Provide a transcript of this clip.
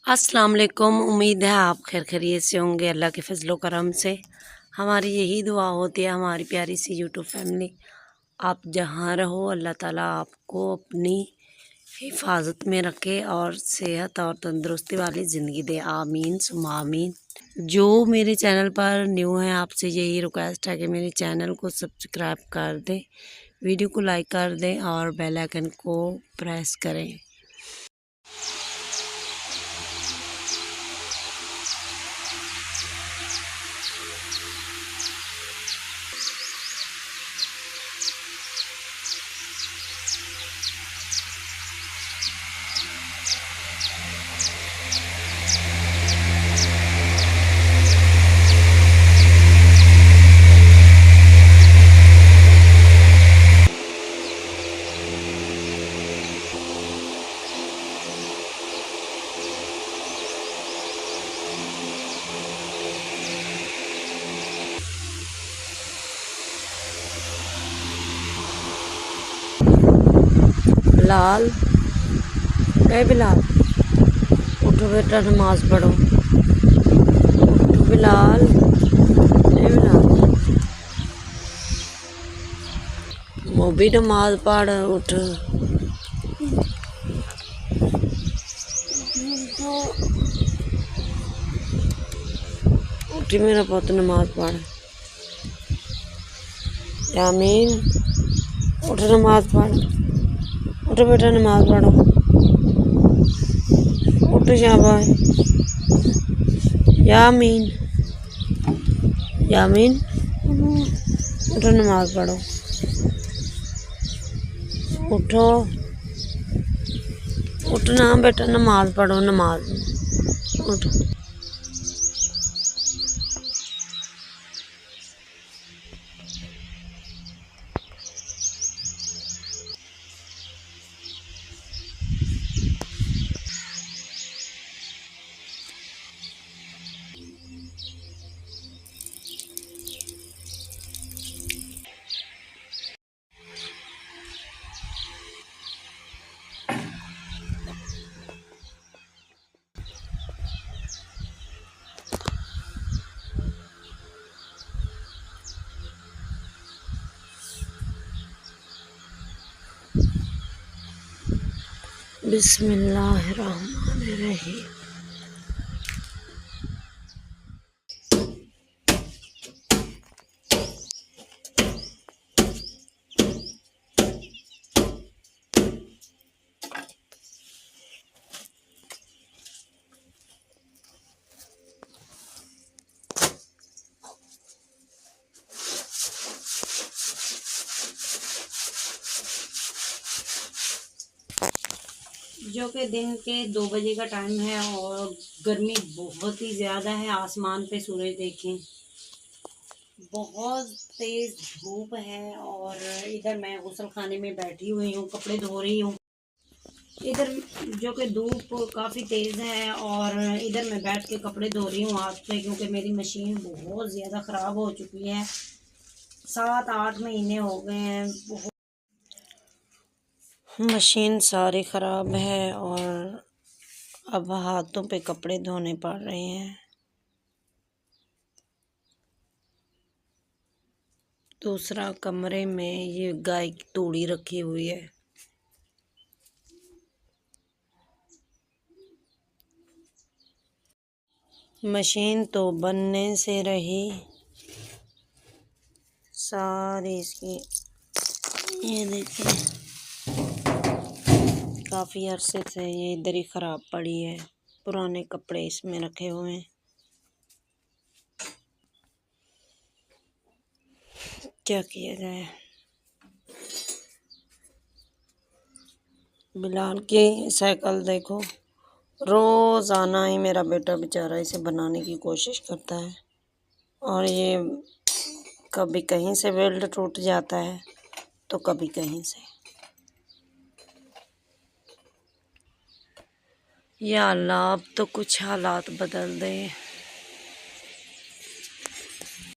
अस्सलाम वालेकुम। उम्मीद है आप खैर खैरियत से होंगे। अल्लाह के फजलो करम से हमारी यही दुआ होती है, हमारी प्यारी सी यूट्यूब फैमिली आप जहाँ रहो अल्लाह ताला आपको अपनी हिफाजत में रखे और सेहत और तंदुरुस्ती वाली ज़िंदगी दे। आमीन सुम्मा आमीन। जो मेरे चैनल पर न्यू है आपसे यही रिक्वेस्ट है कि मेरे चैनल को सब्सक्राइब कर दें, वीडियो को लाइक कर दें और बेल आइकन को प्रेस करें। बिलाल, ए बिलाल, उठो बेटा नमाज पढ़ो। उठो बिलाल, ए बिलाल, वो भी नमाज पढ़। उठ उठी मेरा पुत नमाज पढ़। यामीन उठ नमाज पढ़। उठो बेटा नमाज पढ़ो। उठ शाबाश। यामीन, यामीन उठो नमाज पढ़ो। उठो, उठना बेटा नमाज पढ़ो। नमाज उठो। बिस्मिल्लाहिर्रहमानिर्रहीम। जो कि दिन के 2 बजे का टाइम है और गर्मी बहुत ही ज़्यादा है। आसमान पे सूरज देखें, बहुत तेज़ धूप है। और इधर मैं गुस्ल खाने में बैठी हुई हूँ, कपड़े धो रही हूँ। इधर जो कि धूप काफ़ी तेज़ है और इधर मैं बैठ के कपड़े धो रही हूँ हाथ से, क्योंकि मेरी मशीन बहुत ज़्यादा ख़राब हो चुकी है। 7-8 महीने हो गए हैं, बहुत मशीन सारी ख़राब है और अब हाथों पे कपड़े धोने पड़ रहे हैं। दूसरा कमरे में ये गाय की तूड़ी रखी हुई है। मशीन तो बनने से रही, सारी इसकी ये देखिए काफ़ी अरसे से ये इधर ही ख़राब पड़ी है। पुराने कपड़े इसमें रखे हुए हैं, क्या किया जाए। बिलाल की साइकिल देखो, रोज़ाना ही मेरा बेटा बेचारा इसे बनाने की कोशिश करता है और ये कभी कहीं से वेल्ड टूट जाता है तो कभी कहीं से। या अल्लाह अब तो कुछ हालात बदल दे।